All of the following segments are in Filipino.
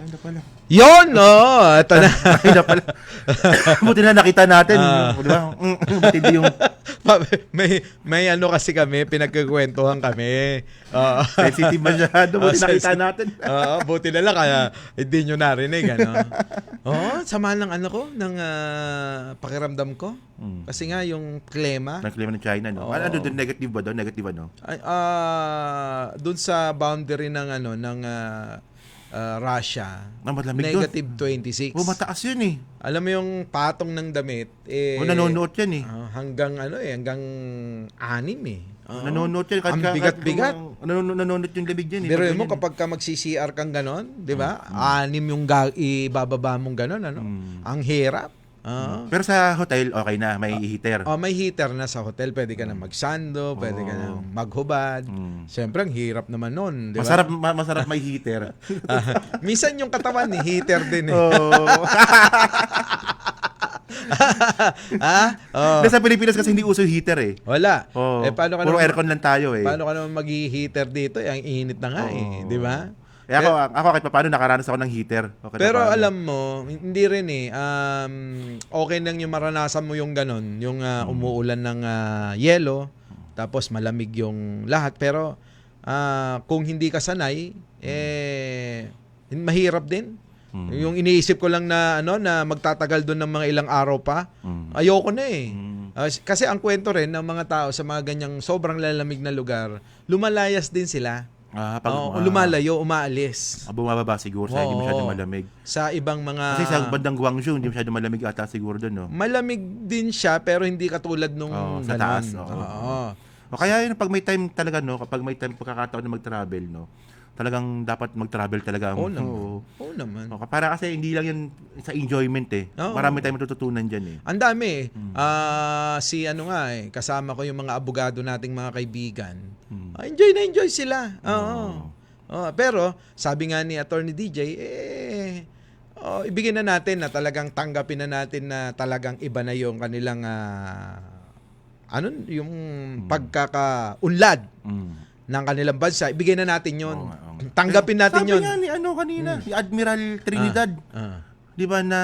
Ay na pala. Yun, no. Ito na. Ay na pala. Buti na nakita natin. Di ba? Buti yung... may ano kasi kami, pinagkukwentuhan kami. sensitive masyado. Buti nakita natin. Buti na lang kaya hindi nyo narinig. Ano? Sama ng ano ko, ng pakiramdam ko. Kasi nga yung klima. Ng klima ng China, no? Ano doon? Negative ba doon? Negative ano? Doon sa boundary ng ano, ng Russia. Negative 26. Mataas yun eh. Alam mo yung patong ng damit, nanonood yan eh. Hanggang 6 eh. Nanonood yan. Ang bigat-bigat. Nanonood yung labig yan eh. Pero mo kapag ka mag-CCR kang ganon, di ba? 6 yung ibababa mong ganon, ano? Ang hirap. Pero sa hotel, okay na. May heater. May heater na sa hotel. Pwede ka na magsando, pwede ka na maghubad. Siyempre, ang hirap naman nun. Di ba? Masarap may heater. Minsan yung katawan ni heater din eh. Sa Pilipinas kasi hindi uso heater eh. Wala. Paano ka puro aircon lang tayo eh. Paano ka naman mag-heater dito? Ang init na nga eh. Di ba? Ako kahit paano nakaranas ako ng heater. Pero alam mo, hindi rin eh. Okay lang yung maranasan mo yung ganon. Yung umuulan ng yelo. Tapos malamig yung lahat. Pero kung hindi ka sanay, mahirap din. Yung iniisip ko lang na na magtatagal doon ng mga ilang araw pa. Ayoko na eh. Kasi ang kwento rin ng mga tao sa mga ganyang sobrang lalamig na lugar, lumalayas din sila. Lumalayo, umaalis. Bumababa siguro sa hindi masyadong malamig. Sa ibang mga... Kasi sa bandang Guangzhou, hindi masyadong malamig ata siguro doon, no? Malamig din siya, pero hindi katulad nung sa taas. Kaya yun, pag may time talaga, no? Kapag may time pagkakataon na mag-travel, no? Talagang dapat mag-travel talaga. Oo naman. Para kasi hindi lang yan sa enjoyment eh. Marami tayong matututunan dyan eh. Ang dami kasama ko yung mga abogado nating mga kaibigan. Enjoy na enjoy sila. Pero sabi nga ni Attorney DJ, ibigay na natin na talagang tanggapin na natin na talagang iba na yung kanilang yung pagkakaunlad ng kanilang bansa. Ibigay na natin yon. Tanggapin natin yon. Sabi nga ni kanina, si Admiral Trinidad. Di ba na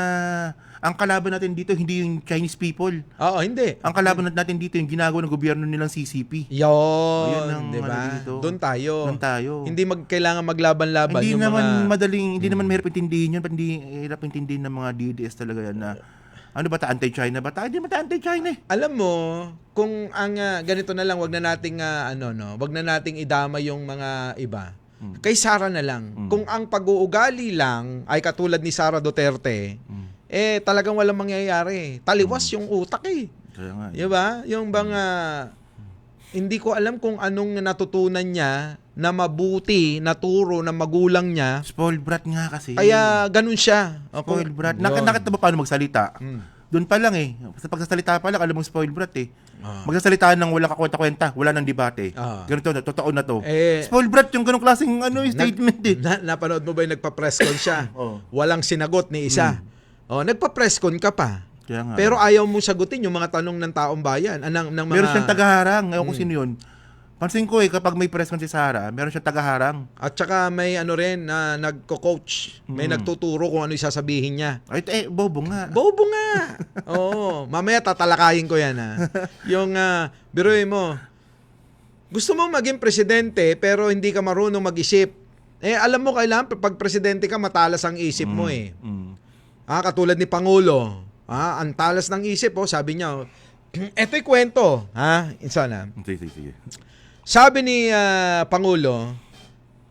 ang kalaban natin dito hindi yung Chinese people. Hindi. Ang kalaban natin dito yung ginagawa ng gobyerno nilang CCP. Yun, di ba? Doon tayo. Hindi kailangan maglaban-laban hindi yung naman madaling, hindi naman mahirap intindihin yun, hindi hirap intindihin ng mga DDS talaga yan na ano ba anti-China ba? Hindi ba anti-China eh. Alam mo, kung ang ganito na lang, wag na nating wag na nating idama yung mga iba. Kay Sara na lang. Kung ang pag-uugali lang ay katulad ni Sara Duterte, talagang walang mangyayari. Taliwas yung utak eh. Kaya nga. Diba? Yung bang hindi ko alam kung anong natutunan niya na mabuti, naturo ng magulang niya. Spoiled brat nga kasi. Kaya ganun siya. Spoiled brat. Nakita ba paano magsalita? Doon pa lang eh. Sa pagsasalita pa lang, alam mong spoiled brat eh. Magsasalita ng walang kakwenta-kwenta, wala nang debate. Ganito na, totoo na to. Spoiled brat yung ganung klaseng statement eh. Napanood mo ba yung nagpa-press con siya? Walang sinagot ni isa. Nagpa-press con ka pa. Pero ayaw mo sagutin yung mga tanong ng taong bayan. Meron siyang tagaharang. Ayaw ko sino yun. Pansin ko kapag may press con si Sara, meron siyang tagaharang. At saka may rin na nagko-coach. May nagtuturo kung ano yung sasabihin niya. Bobo nga. Bobo nga. Mamaya tatalakayin ko yan Yung, biruin mo, gusto mo maging presidente pero hindi ka marunong mag-isip. Alam mo kailangan pag presidente ka, matalas ang isip mo eh. Katulad ni Pangulo. Ang talas ng isip sabi niya, eto'y kwento. Insana. Sige. Sabi ni Pangulo,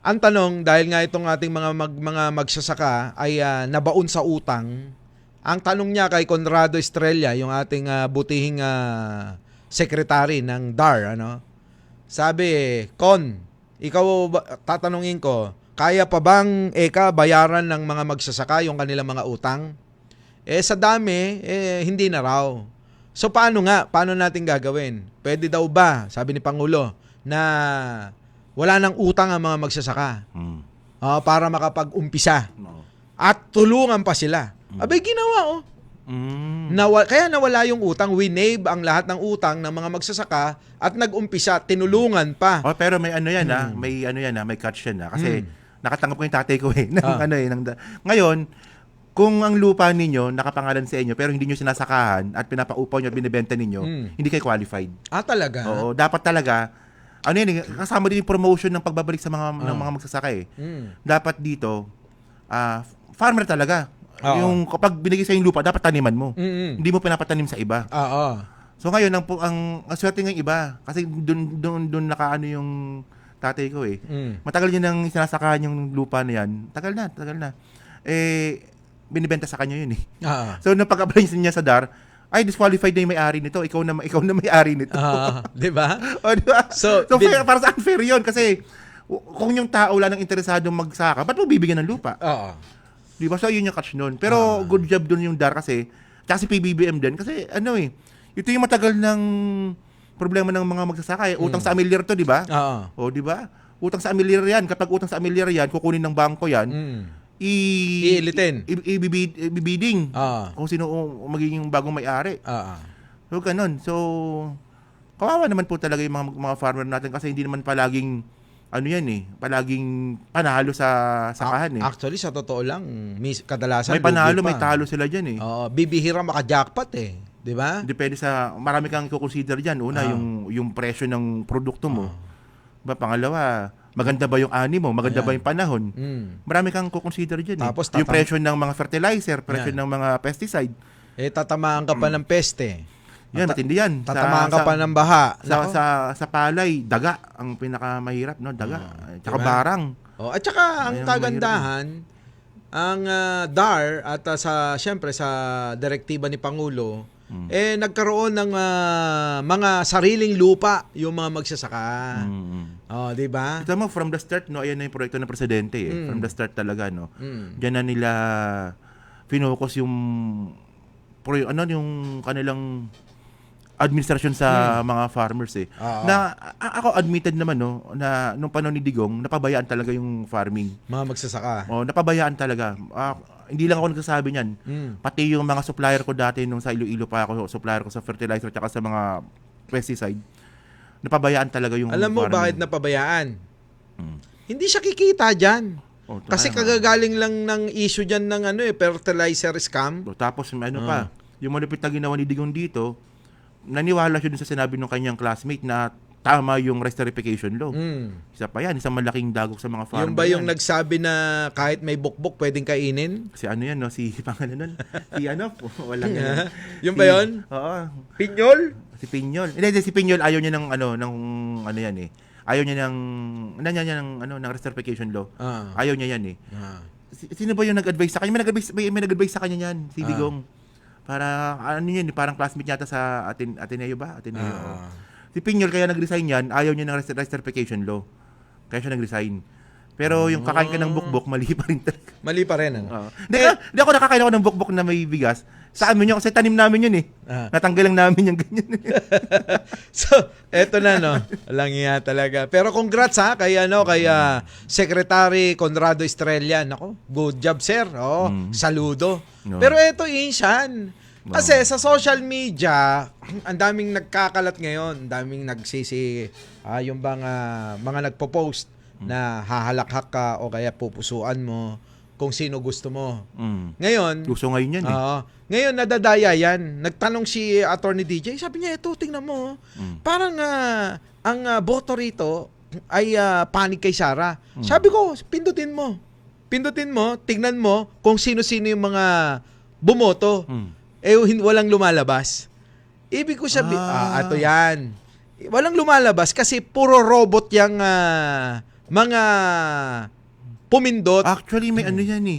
ang tanong, dahil nga itong ating mga magsasaka ay nabaon sa utang, ang tanong niya kay Conrado Estrella, yung ating butihing secretary ng DAR, sabi, Con, ikaw tatanungin ko, kaya pa bang bayaran ng mga magsasaka yung kanilang mga utang? Sa dami, hindi na raw. So paano natin gagawin? Pwede daw ba, sabi ni Pangulo, na wala nang utang ang mga magsasaka para makapag-umpisa at tulungan pa sila. Abay, ginawa kaya nawala yung utang, winave ang lahat ng utang ng mga magsasaka at nag-umpisa, tinulungan pa. Pero may may catch yan kasi nakatanggap ko yung tatay ko ng ngayon, kung ang lupa ninyo nakapangalan sa inyo pero hindi nyo sinasakahan at pinapaupaw nyo at binibenta ninyo, hindi kayo qualified. Talaga? Oo, dapat talaga, kasama din yung promotion ng pagbabalik sa ng mga magsasaka Dapat dito, farmer talaga. Yung kapag binigay sa yung lupa, dapat taniman mo. Hindi mo pinapatanim sa iba. So ngayon, ang swerte ng iba, kasi doon nakaano yung tatay ko Matagal niya nang sinasakahan yung lupa na yan. Tagal na. Binibenta sa kanya yun So, nung pag-apply niya sa DAR, disqualified na yung may-ari nito. Ikaw na may-ari nito. Di ba? Diba? So fair, para sa unfair yun. Kasi, kung yung tao wala nang interesado magsaka, ba't mo bibigyan ng lupa? Di ba? So, yun yung catch nun. Pero, good job dun yung DAR kasi, tsaka si PBBM din. Kasi, ito yung matagal ng problema ng mga magsasaka. Utang sa amilyar to, di ba? Di ba? Utang sa amilyar yan. Kapag utang sa amilyar yan, kukunin ng bangko yan, iilitin. Ibibiding. Kung sino magiging bagong may-ari. So, ganun. So, kawawa naman po talaga yung mga farmer natin kasi hindi naman palaging palaging panalo sa sakahan Actually, sa totoo lang, kadalasan may panalo, may talo sila dyan bibihira maka-jackpot di ba? Depende marami kang i-consider dyan. Una, yung presyo ng produkto mo. Pangalawa, maganda ba yung ani mo? Maganda ba yung panahon? Marami kang kukonsider dyan. Tapos, yung presyo ng mga fertilizer, presyo ng mga pesticide. Tatamaan ka pa ng peste. Yan, matindi yan. Tatamaan ka pa ng baha. Sa palay, daga ang pinakamahirap, no? Daga. Tsaka barang. At tsaka ang kagandahan, ang DAR at siyempre sa direktiba ni Pangulo, nagkaroon ng mga sariling lupa yung mga magsasaka. Di ba? Ito mo, from the start, ayan na yung proyekto ng presidente From the start talaga, Diyan na nila finokus yung kanilang administrasyon sa mga farmers Na ako admitted naman na nung panahon ni Digong napabayaan talaga yung farming. Mga magsasaka. Napabayaan talaga. Hindi lang ako nagsasabi niyan. Pati yung mga supplier ko dati nung sa Iloilo pa ako, supplier ko sa fertilizer at sa mga pesticide. Napabayaan talaga yung Alam mo farming. bakit napabayaan? Hindi siya kikita diyan. Kasi kagagaling lang ng issue diyan ng fertilizer scam. Tapos pa, yung malupit na ginawa ni Digong dito, naniwala siya dun sa sinabi ng kanyang classmate na tama yung restrification law. Isa pa yan, isang malaking dagok sa mga farmer. Yung ba yung nagsabi na kahit may bukbok pwedeng kainin? Si si pangalan nun. Walang Yung ba yun? Oo. Pinyol? Si Pinyol. Hindi, si Pinyol ayaw niya ng Ayaw niya ng restrification law. Ayaw niya yan Sino ba yung nag-advise sa kanya? May nag-advise sa kanya yan, si Digong. Para parang classmate yata sa Ateneo ba? Si Pinyol kaya nag-resign yan, ayaw niya ng restrification law. Kaya siya nag-resign. Pero yung kakain ka ng bukbok, mali pa rin talaga. Mali pa rin, Hindi ako nakakain ako ng bukbok na may bigas. Sa amin yun, kasi tanim namin yun Natanggal lang namin yung ganyan. So, eto na, Walang iya talaga. Pero congrats kay Secretary Conrado Estrella. Nako, good job, sir. Saludo. Pero eto, Inshan. Kasi sa social media, ang daming nagkakalat ngayon. Ang daming yung mga nagpo-post na hahalakhak ka o kaya pupusuan mo kung sino gusto mo. Ngayon, gusto ngayon yan ngayon nadadaya yan. Nagtanong si Attorney DJ, sabi niya, ito, tingnan mo. Parang ang boto rito ay panig kay Sara. Sabi ko, pindutin mo. Tingnan mo kung sino-sino yung mga bumoto. Walang lumalabas. Ibig ko sabihin, ato yan. Walang lumalabas kasi puro robot yung mga pumindot. Actually, may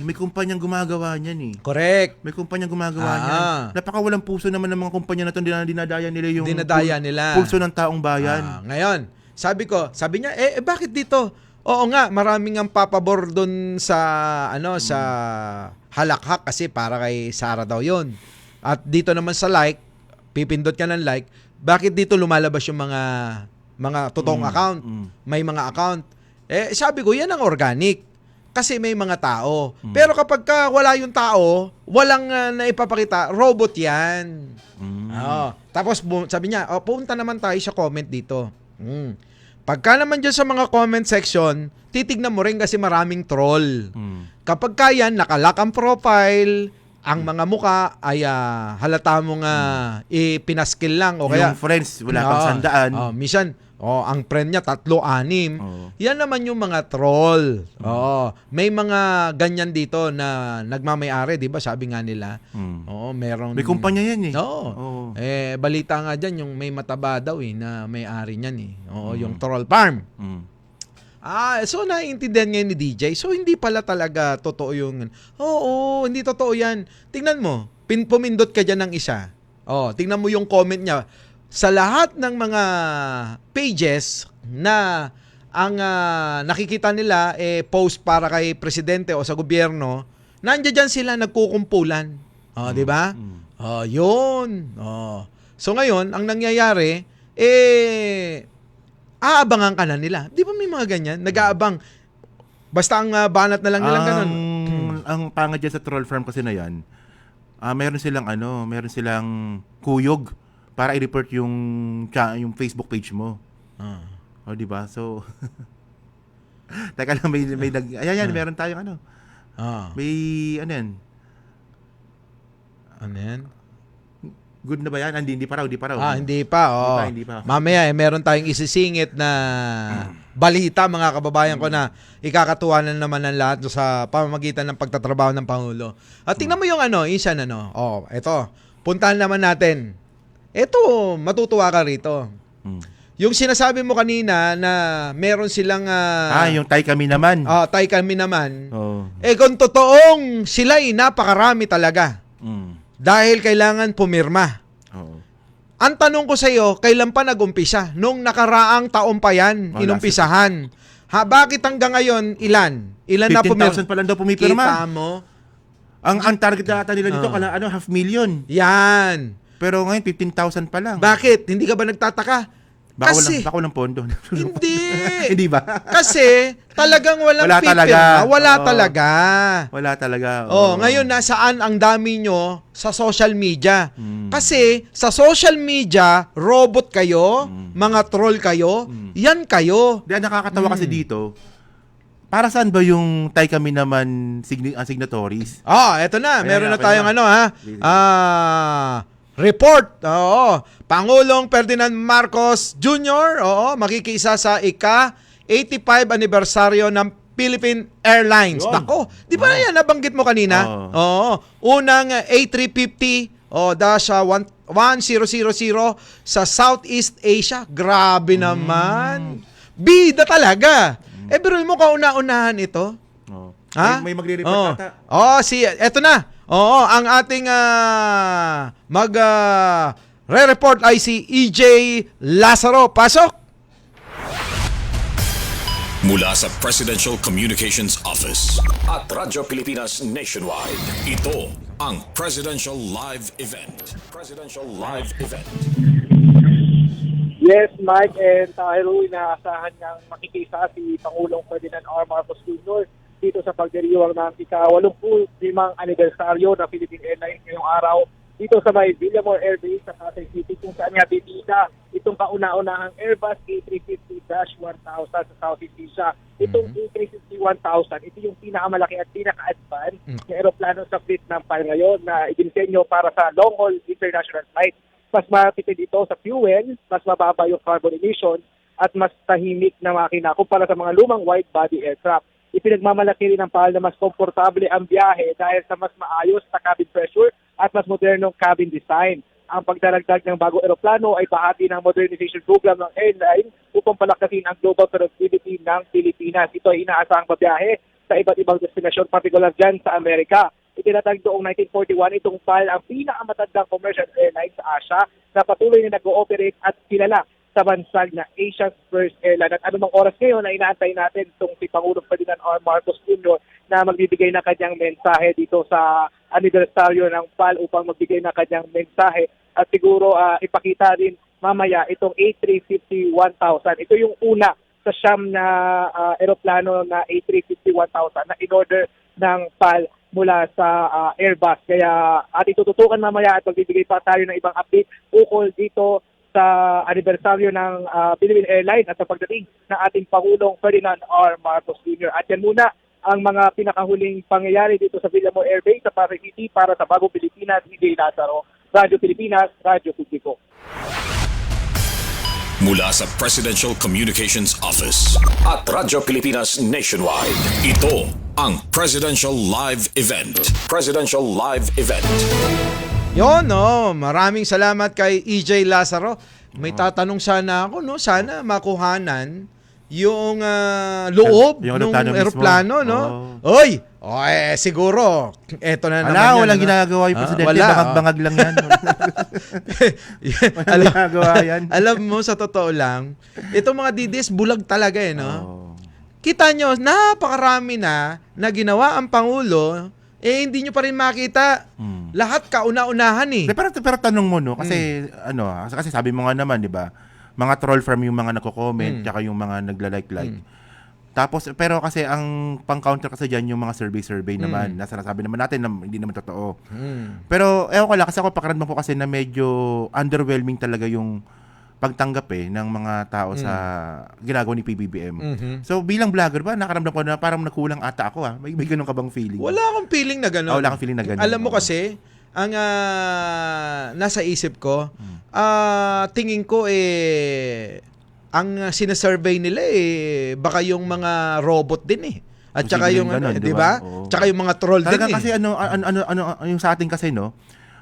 may kumpanyang gumagawa niyan Correct. May kumpanyang gumagawa niyan. Napakawalang puso naman ng mga kumpanya na ito, dinadaya nila yung pulso ng taong bayan. Ngayon, sabi niya, bakit dito? Oo nga, maraming ang papabor doon sa sa halakhak kasi para kay Sara daw 'yon. At dito naman sa like, pipindot ka ng like, bakit dito lumalabas yung mga totoong account? May mga account. Sabi ko, yan ang organic. Kasi may mga tao. Pero kapag wala yung tao, walang naipapakita, robot yan. Tapos sabi niya, punta naman tayo sa comment dito. Pagka naman dyan sa mga comment section, titignan mo rin kasi maraming troll. Kapag kaya, nakalock ang profile, ang mga muka ay halata mong ipinaskill lang. O kaya, yung friends, wala pang 100. Minsan, ang friend niya, 3-6. Yan naman yung mga troll. May mga ganyan dito na nagmamayari, di ba? Sabi nga nila. Meron. May kumpanya yan eh. Balita nga dyan, yung may mataba daw na may-ari niyan eh. Yung troll farm. So naiintindihan ngayon ni DJ. So hindi pala talaga totoo yung... hindi totoo yan. Tingnan mo, pumindot ka dyan ng isa. Tingnan mo yung comment niya. Sa lahat ng mga pages na ang nakikita nila post para kay presidente o sa gobyerno, nandiyan dyan sila nagkukumpulan. Di ba? Yun. So ngayon, ang nangyayari, aabangan ka na nila. Di ba may mga ganyan? Nag-aabang. Basta ang banat na lang nilang ganun. Ang pangad dyan sa troll farm kasi na yan, meron silang kuyog para i-report yung Facebook page mo. Di ba? So, teka lang, meron tayong may, yan? Ano yan? Good na ba yan? Hindi pa raw. Hindi pa. Hindi pa. Mamaya, meron tayong isisingit na balita, mga kababayan ko, na ikakatuwa na naman ng lahat sa pamamagitan ng pagtatrabaho ng Pangulo. At tingnan mo yung eto. Puntahan naman natin. Eto, matutuwa ka rito. Yung sinasabi mo kanina na meron silang... yung Tay Kami Naman. Tay Kami Naman. Kung totoong sila'y napakarami talaga. Dahil kailangan pumirma. Ang tanong ko sa iyo, kailan pa nag-umpisa? Nung nakaraang taon pa yan, inumpisahan. Bakit hanggang ngayon, ilan? Ilan na pumirma? 15,000 pa lang daw pumipirma. Kita mo? Ang target data nila dito, 500,000. Yan. Pero ngayon, 15,000 pa lang. Bakit? Hindi ka ba nagtataka? Baka walang pondo. Hindi. Hindi ba? Kasi talagang walang Wala talaga. Wala talaga. Ngayon nasaan ang dami nyo sa social media? Kasi sa social media, robot kayo, mga troll kayo, yan kayo. Nakakatawa kasi dito. Para saan ba yung Tay Kami Naman signatories? Eto na. Meron na tayong report. Pangulong Ferdinand Marcos Jr. Makikiisa sa ika-85 anibersaryo ng Philippine Airlines. Nako, di ba yan nabanggit mo kanina? Unang A350 -1000 sa Southeast Asia. Grabe naman. Bida talaga. Biruin mo kauna-unahan ito. May magre-report ata. Eto na. Ang ating re-report ay si EJ Lazaro. Pasok! Mula sa Presidential Communications Office at Radyo Pilipinas Nationwide, ito ang Presidential Live Event. Yes, Mike and Tyro, inaasahan niyang makikisa si Pangulong Ferdinand R. Marcos Jr. dito sa pagdiriwang ng ika-85 anibersaryo ng Philippine Airlines ngayong araw dito sa may Villamor Air Base sa Pasay City, kung saan nga bibida itong kauna-unahang Airbus A350-1000 sa Southeast Asia. Itong A350-1000, ito yung pinakamalaki at pinaka-advanced na aeroplano sa fleet ng PAL ngayon na idinisenyo para sa long-haul international flight. Mas matipid ito sa fuel, mas mababa yung carbon emission, at mas tahimik na makina kumpara sa mga lumang wide-body aircraft. Ipinagmamalaki rin ng PAL na mas komportable ang biyahe dahil sa mas maayos na cabin pressure at mas modernong cabin design. Ang pagdaragdag ng bagong eroplano ay bahagi ng modernization program ng airline upang palakasin ang global productivity ng Pilipinas. Ito ay inaasahang babiyahe sa iba't ibang destinasyon, partikular dyan sa Amerika. Itinatag noong 1941 itong PAL ang pinakamatandang commercial airline sa Asia na patuloy na nag-ooperate at kilala sa bansag na Asia's first airline. At anumang oras ngayon na inaantay natin itong si Pangulong Ferdinand R. Marcos Jr. na magbibigay ng kanyang mensahe dito sa anibersaryo ng PAL upang magbigay ng kanyang mensahe at siguro ipakita rin mamaya itong A350-1000. Ito yung una sa siyam na aeroplano na A350-1000 na in-order ng PAL mula sa Airbus. Kaya itututukan mamaya at magbibigay pa tayo ng ibang update ukol dito sa anibersaryo ng Philippine Airlines at sa pagdating ng ating Pangulong Ferdinand R. Marcos Jr. At yan muna ang mga pinakahuling pangyayari dito sa Villamor Air Base sa Pasay City para sa Bagong Pilipinas, DJ Lazaro, Radyo Pilipinas, Radyo Publiko. Mula sa Presidential Communications Office at Radyo Pilipinas Nationwide, ito ang Presidential Live Event. Presidential Live Event. Yun, no. Maraming salamat kay EJ Lazaro. May tatanong sana ako, no? Sana makuhanan yung loob Yung ng aeroplano mismo. eroplano, no? Oy! Siguro. Eto na naman yan. Walang no? ginagawa yung presidente. Wala, Bangag-bangag lang yan. Walang ginagawa yan. Alam mo, sa totoo lang, itong mga DDS, bulag talaga eh, no? Oo. Kita nyo, napakarami na ginawa ang Pangulo, hindi nyo pa rin makita. Lahat kauna-unahan eh. Pero tanong mo, no? Kasi, kasi sabi mo nga naman, di ba? Mga troll farm yung mga nagko-comment, tsaka yung mga nagla-like. Tapos, pero kasi ang pang-counter kasi dyan yung mga survey naman. Nasasabi naman natin na hindi naman totoo. Pero, ewan ko lang, kasi ako pakiramdam ko kasi na medyo underwhelming talaga yung pagtanggap ng mga tao sa ginagawa ni PBBM. So, bilang vlogger ba, nakaramdam ko na parang nakulang ata ako. May ganun ka bang feeling? Wala akong feeling na gano'n. Wala akong feeling na gano'n. Alam mo kasi, ang nasa isip ko, tingin ko ang sinasurvey nila baka yung mga robot din eh. At saka yung ganun, di ba? Tsaka yung mga troll talaga din kasi yung sa atin kasi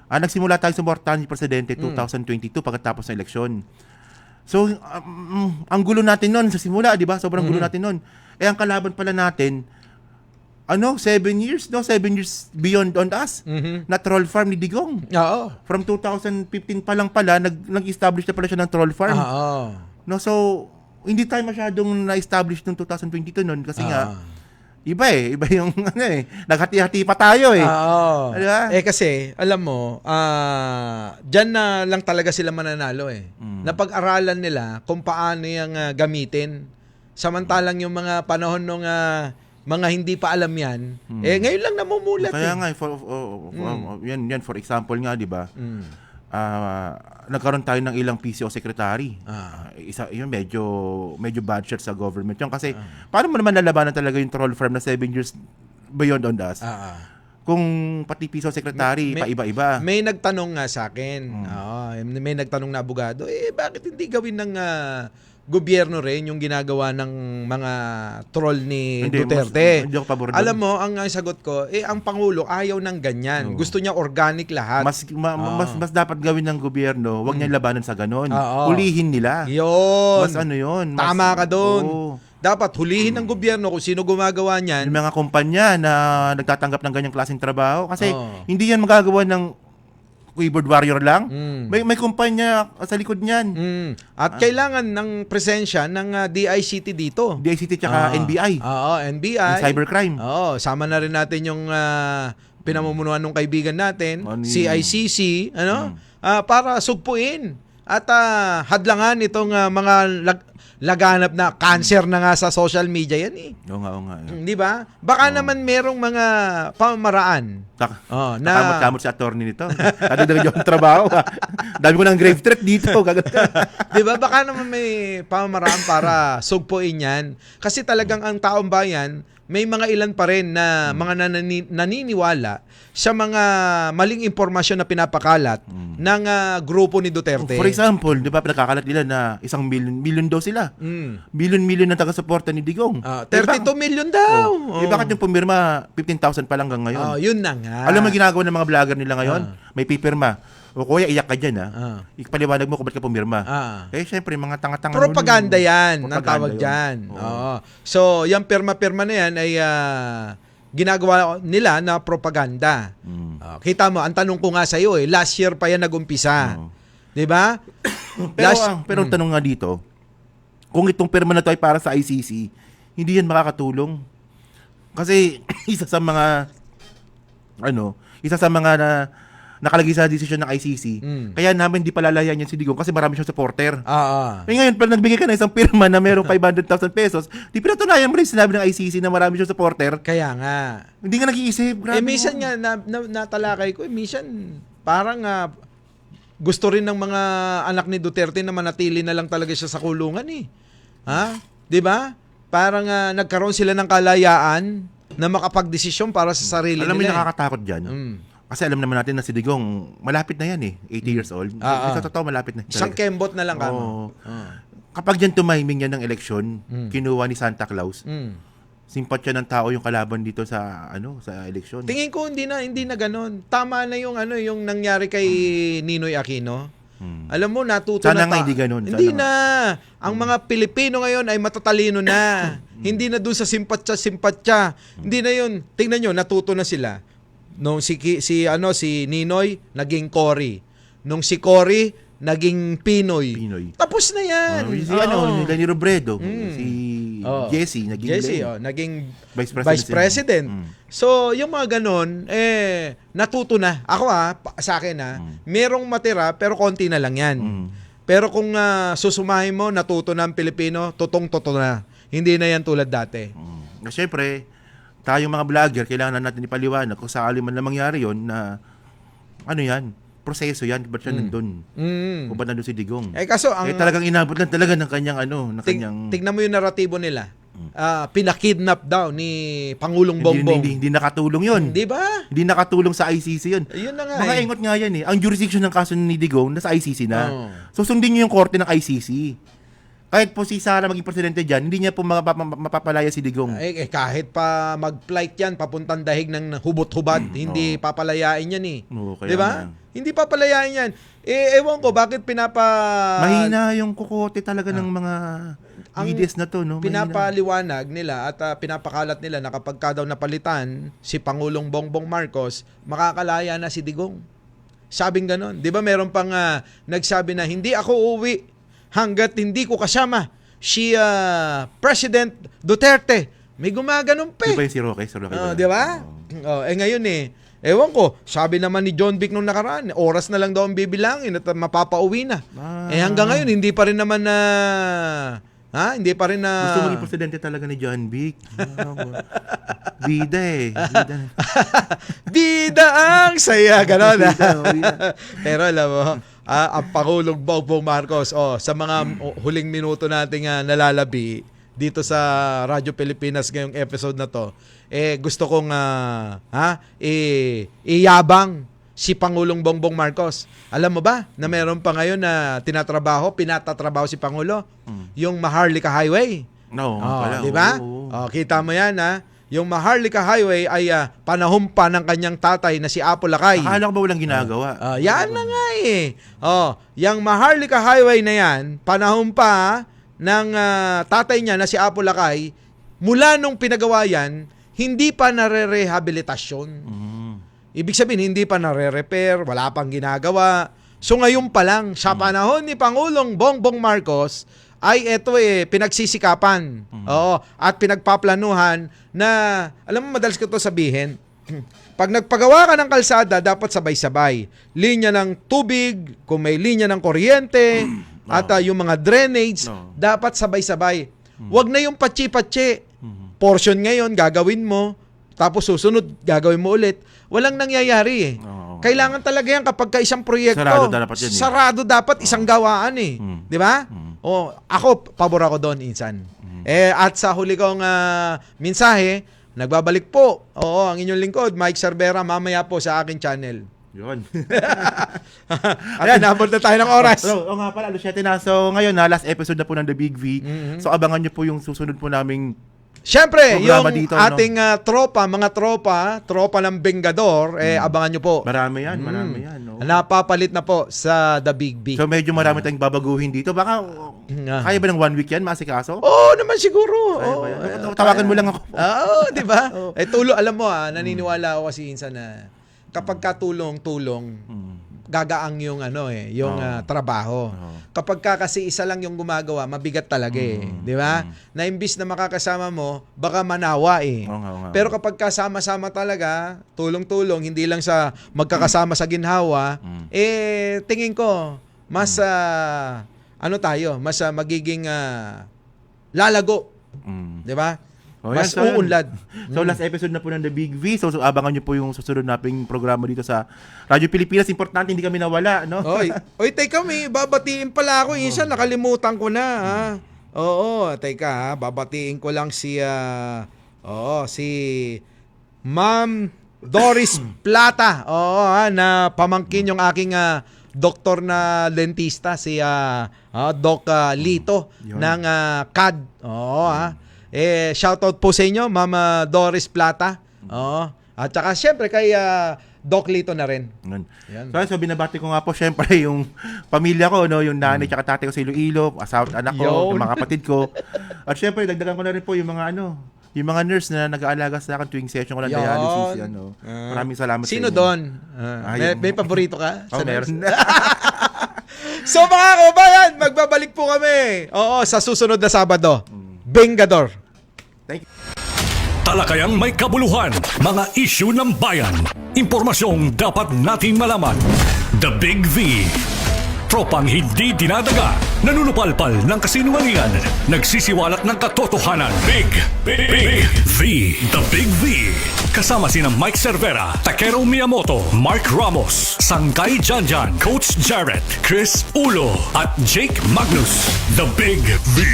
nagsimula tayo suportahan ni Presidente 2022 pagkatapos ng eleksyon. So ang gulo natin noon sa simula, di ba? Sobrang gulo natin noon. Ang kalaban pala natin 7 years beyond on us. Na troll farm ni Digong. Oo. From 2015 pa lang pala nag-establish na pala siya ng troll farm. Oo. No, so hindi tayo masyadong na-establish noong 2022 noon kasi nga iba yung naghati-hati pa tayo Oo. Diba? Kasi, alam mo, dyan na lang talaga sila mananalo Napag-aralan nila kung paano yung gamitin. Samantalang yung mga panahon nung mga hindi pa alam yan, ngayon lang namumulat. Kaya nga, yan for example nga, di ba? Nagkaroon tayo ng ilang PCO secretary. Isa yun medyo bad shot sa government yun kasi paano mo naman lalabanan talaga yung troll farm na 7 years beyond on us? Kung pati PCO secretary paiba-iba. May nagtanong nga sa akin. May nagtanong na abogado, bakit hindi gawin ng gobyerno rin yung ginagawa ng mga troll ni Duterte? Hindi ako pabor doon. Alam mo, ang sagot ko, ang Pangulo ayaw ng ganyan. Gusto niya organic lahat. Mas dapat gawin ng gobyerno, wag niya labanan sa ganon. Oo. Hulihin nila. Yun. Mas yun. Tama ka doon. Dapat hulihin ng gobyerno kung sino gumagawa niyan. Yung mga kumpanya na nagtatanggap ng ganyang klaseng trabaho kasi hindi yan magagawa ng keyboard warrior lang. May kumpanya sa likod niyan. At kailangan ng presensya ng DICT dito. DICT tsaka NBI. NBI. And cybercrime. Sama na rin natin yung pinamumunuan ng kaibigan natin, CICC, para sugpuin at hadlangan itong mga laganap na cancer na nga sa social media yan Oo nga. Di ba? Baka naman merong mga pamamaraan. Nakamot-kamot si attorney nito. Nadagdagan yung trabaho. Dami ko ng grave threat dito. Di ba? Baka naman may pamamaraan para sugpuin yan. Kasi talagang ang taong bayan, may mga ilan pa rin na mga naniniwala sa mga maling impormasyon na pinapakalat ng grupo ni Duterte. For example, di ba pinakakalat nila na 1 million daw sila. Million na taga-suporta ni Digong. 32 million daw. Bakit yung pumirma 15,000 pa lang hanggang ngayon? Yun na nga. Alam mo ginagawa ng mga vlogger nila ngayon? May pipirma. O kuya, iyak ka dyan Ipaliwanag mo kung ba't ka pumirma. Syempre, mga tanga-tanga. Propaganda yan, ang tawag dyan. So, yung pirma-pirma na yan ay ginagawa nila na propaganda. Kita mo, ang tanong ko nga sa iyo last year pa yan nag-umpisa. 'Di ba? Pero ang tanong nga dito, kung itong pirma na to ay para sa ICC, hindi yan makakatulong. Kasi isa sa mga nakalagay sa desisyon ng ICC. Kaya namin di palalayan yan si Digong kasi marami siyang supporter. Ngayon, pag nagbigay ka na isang pirma na merong 500,000 pesos, di pinatunayan mo rin sinabi ng ICC na marami siyang supporter. Kaya nga. Hindi ka nag-iisip. Grabe minsan nga, natalakay ko, minsan parang gusto rin ng mga anak ni Duterte na manatili na lang talaga siya sa kulungan eh. Ha? 'Di ba? Parang nagkaroon sila ng kalayaan na makapagdesisyon para sa sarili Alam mo nila. yung nakakatakot diyan. Kasi alam naman natin na si Digong malapit na yan eh, 80 years old. Sa totoo malapit na. Isang kembot na lang kamo. Kapag diyan tumiming yan ng eleksyon, kinuha ni Santa Claus. Simpatya ng tao yung kalaban dito sa sa eleksyon. Tingin ko hindi na ganoon. Tama na yung yung nangyari kay Ninoy Aquino. Alam mo, natuto Sana na nga hindi ganun. Hindi na. Ang mga Pilipino ngayon ay matatalino na. Hindi na doon sa simpatya. Hindi na yun. Tingnan nyo, natuto na sila. Nung si Ninoy naging Cory. Nung si Cory naging Pinoy. Tapos na yan. Si Lenny Robredo, si Jesse naging Vice President. So, yung mga ganon, natuto na. Ako sa akin merong matira pero konti na lang yan. Pero kung susumahin mo, natuto na ang Pilipino, totoo na. Hindi na yan tulad dati. Siyempre, tayong mga vlogger, kailangan natin ipaliwanag kung sakali man na mangyari yon na proseso yan, ba't siya nandun? Kung ba't nandun si Digong? Kaso, talagang inabot lang talaga ng kanyang tignan mo yung naratibo nila. Pinakidnap daw ni Pangulong Bongbong. Hindi nakatulong yun. Di ba? Hindi nakatulong sa ICC yun. Yun na nga Mga ingot nga yan eh. Ang jurisdiction ng kaso ni Digong nasa ICC na. So sundin nyo yung korte ng ICC. Kahit po si Sara maging presidente dyan, hindi niya po mapapalaya si Digong. Kahit pa mag-flight yan, papuntang dahig ng hubot-hubad, hindi papalayain yan eh. Di ba? Hindi papalayain yan. Ewan ko, bakit mahina yung kukote talaga ng mga leaders na to, no? Pinapaliwanag nila at pinapakalat nila na kapag ka daw napalitan si Pangulong Bongbong Marcos, makakalaya na si Digong. Sabing ganon. Di ba meron pang nagsabi na hindi ako uuwi hanggat hindi ko kasama si President Duterte. May gumaganon pa. Di ba yung si Roque? Di ba? Ngayon ewan ko, sabi naman ni John Vic nung nakaraan, oras na lang daw ang bibilangin at mapapauwi na. Hanggang ngayon, hindi pa rin naman na... Hindi pa rin na... Gusto maging presidente talaga ni John Vic. Bida eh. Bida ang saya. Ganon. Pero alam mo, ang Pangulong Bongbong Marcos, sa mga huling minuto nating nalalabi dito sa Radyo Pilipinas ngayong episode na to, gusto kong iyabang si Pangulong Bongbong Marcos. Alam mo ba na meron pa ngayon na pinatatrabaho si Pangulo? Yung Maharlika Highway. Di ba? Kita mo yan Yung Maharlika Highway ay panahon pa ng kanyang tatay na si Apo Lakay. Akala ko ba walang ginagawa? Yan na nga yung Maharlika Highway na yan, panahon pa ng tatay niya na si Apo Lakay, mula nung pinagawa yan, hindi pa nare-rehabilitasyon. Ibig sabihin, hindi pa nare-repair, wala pang ginagawa. So ngayon pa lang, sa panahon ni Pangulong Bongbong Marcos, ay pinagsisikapan. At pinagpaplanuhan na, alam mo, madalas ko to sabihin, pag nagpagawa ka ng kalsada, dapat sabay-sabay. Linya ng tubig, kung may linya ng kuryente, at yung mga drainage, dapat sabay-sabay. Huwag na yung patsi-patsi. Portion ngayon, gagawin mo, tapos susunod, gagawin mo ulit. Walang nangyayari Kailangan talaga yan kapag isang proyekto. Sarado dapat isang gawaan Di ba? Ako, pabor ako doon, Insan. At sa huli kong mensahe, nagbabalik po. Ang inyong lingkod, Mike Cervera, mamaya po sa aking channel. Yun. At inabot na tayo ng oras. Nga pala, 7 na. So ngayon last episode na po ng The Big V. So abangan nyo po yung susunod po naming Siyempre, yung dito, ating mga tropa ng Bengador, abangan nyo po. Marami yan. Napapalit na po sa The Big B. So medyo marami tayong babaguhin dito. Baka kaya ba ng 1 week yan, masikaso? Naman siguro. Tawagan mo lang ako. Di ba? Alam mo naniniwala ako kasi Insan na kapag katulong-tulong, gagaang yung trabaho. Kapag kasi isa lang yung gumagawa, mabigat talaga di ba? Na imbis na makakasama mo, baka manawa Pero kapag kasama-sama talaga, tulong-tulong, hindi lang sa magkakasama sa ginhawa, tingin ko mas mas magiging lalago. Di ba? Mas yan, so, uunlad. So last episode na po ng The Big V. So abangan nyo po yung susunod nating programa dito sa Radyo Pilipinas. Importante hindi kami nawala, no? Oy, teka, may babatiin pala ako. Isa nakalimutan ko na, ha. Oo, teka, ha. Babatiin ko lang si si Ma'am Doris Plata. Oo, ha, na pamangkin yung aking doktor na dentista, si Doc Lito ng CAD. Oo, ha. Shoutout po sa inyo, Ma'am Doris Plata. Oo. At saka syempre kay Doc Lito na rin. Yan. So binabati ko nga po syempre yung pamilya ko, no, yung nanay at tatay ko sa Iloilo, asawa at anak ko, yung mga kapatid ko. At syempre dagdagan ko na rin po yung mga yung mga nurse na nag-aalaga sa akin tuwing session ko ng dialysis. Maraming salamat Sino sa inyo. doon? May paborito ka? Meron. So mga kabayan, magbabalik po kami. Oo, sa susunod na Sabado. Bengador. Thank you. Talakayang may kabuluhan, mga issue ng bayan, impormasyong dapat nating malaman. The Big V. Tropang hindi dinadaga, nanunupalpal ng kasinungalingan, nagsisiwalat ng katotohanan. Big V. The Big V. Kasama sina Mike Cervera, Takero Miyamoto, Mark Ramos, Sangkay Janjan, Coach Jarrett, Chris Ulo, at Jake Magnus. The Big V.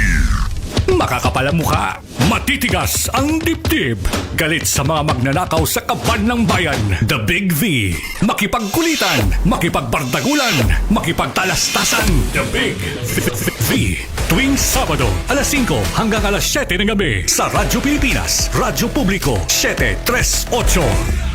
Makakapal ang mukha, matitigas ang dibdib, galit sa mga magnanakaw sa kaban ng bayan. The Big V. Makipagkulitan, makipagbardagulan, makipagtalastasan. The Big V. Tuwing Sabado, alas 5 hanggang alas 7 ng gabi sa Radyo Pilipinas, Radyo Publiko, 738.